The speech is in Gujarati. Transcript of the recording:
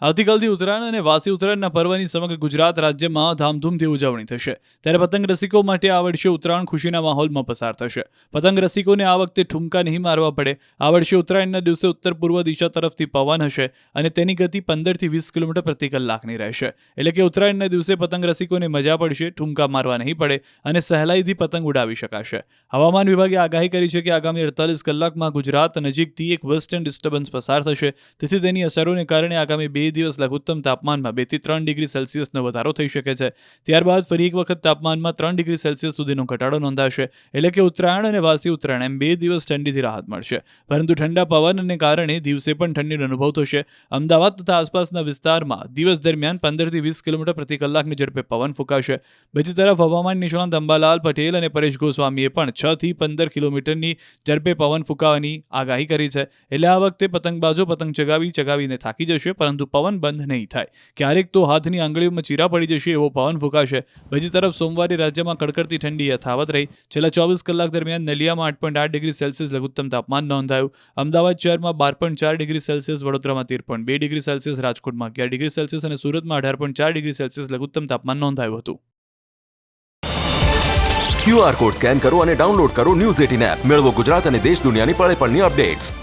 આવતીકાલથી ઉત્તરાયણ અને વાસી ઉત્તરાયણના પર્વની સમગ્ર ગુજરાત રાજ્યમાં ધામધૂમથી ઉજવણી થશે. ત્યારે પતંગ રસિકો માટે આ વર્ષે ઉત્તરાયણ ખુશીના માહોલમાં પસાર થશે. પતંગ રસિકોને આ વખતે ઠુમકા નહીં મારવા પડે. આ વર્ષે ઉત્તરાયણના દિવસે ઉત્તર પૂર્વ દિશા તરફથી પવન હશે અને તેની ગતિ 15થી 20 કિલોમીટર પ્રતિ કલાકની રહેશે. એટલે કે ઉત્તરાયણના દિવસે પતંગ રસિકોને મજા પડશે, ઠુમકા મારવા નહીં પડે અને સહેલાઈથી પતંગ ઉડાવી શકાશે. હવામાન વિભાગે આગાહી કરી છે કે આગામી 48 કલાકમાં ગુજરાત નજીકથી એક વેસ્ટર્ન ડિસ્ટર્બન્સ પસાર થશે. તેથી તેની અસરોને કારણે આગામી 2 દિવસ લઘુત્તમ તાપમાનમાં 2 થી 3 ડિગ્રી સેલ્સિયસનો વધારો થઈ શકે છે. ત્યારબાદ ફરી એક વખત તાપમાનમાં 3 ડિગ્રી સેલ્સિયસ સુધીનો ઘટાડો નોંધાશે. એટલે કે ઉત્તરાયણ અને વાસી ઉત્તરાયણ એમ 2 દિવસ ઠંડીથી રાહત મળશે. પરંતુ ઠંડા પવનને કારણે દિવસે પણ ઠંડીનો અનુભવ થશે. અમદાવાદ તથા આસપાસના વિસ્તારમાં દિવસ દરમિયાન 15 થી 20 કિલોમીટર પ્રતિ કલાકની ઝડપે પવન ફૂંકાશે. બીજી તરફ હવામાન નિષ્ણાત અંબાલાલ પટેલ અને પરેશ ગોસ્વામીએ પણ 6 થી 15 કિલોમીટરની ઝડપે પવન ફૂંકાવાની આગાહી કરી છે. એટલે આ વખતે પતંગબાજો પતંગ ચગાવીને થાકી જશે, પરંતુ પવન બંધ નહીં થાય. ક્યારેક તો હાથની આંગળીઓમાં ચીરા પડી જશે એવો પવન ફૂંકાશે. બીજી તરફ સોમવારે રાજ્યમાં કડકડતી ઠંડી યથાવત રહી. છેલ્લા 24 કલાક દરમિયાન નલિયામાં 8.8 ડિગ્રી સેલ્સિયસ લઘુત્તમ તાપમાન નોંધાયું. અમદાવાદ શહેરમાં 12.4 ડિગ્રી સેલ્સિયસ, વડોદરામાં 13.2 ડિગ્રી સેલ્સિયસ, રાજકોટમાં 11 ડિગ્રી સેલ્સિયસ અને સુરતમાં 18.4 ડિગ્રી સેલ્સિયસ લઘુત્તમ તાપમાન નોંધાયું હતું. QR કોડ સ્કેન કરો અને ડાઉનલોડ કરો ન્યૂઝ 18 એપ. મેળવો ગુજરાત અને દેશ દુનિયાની પળે પળની અપડેટ્સ.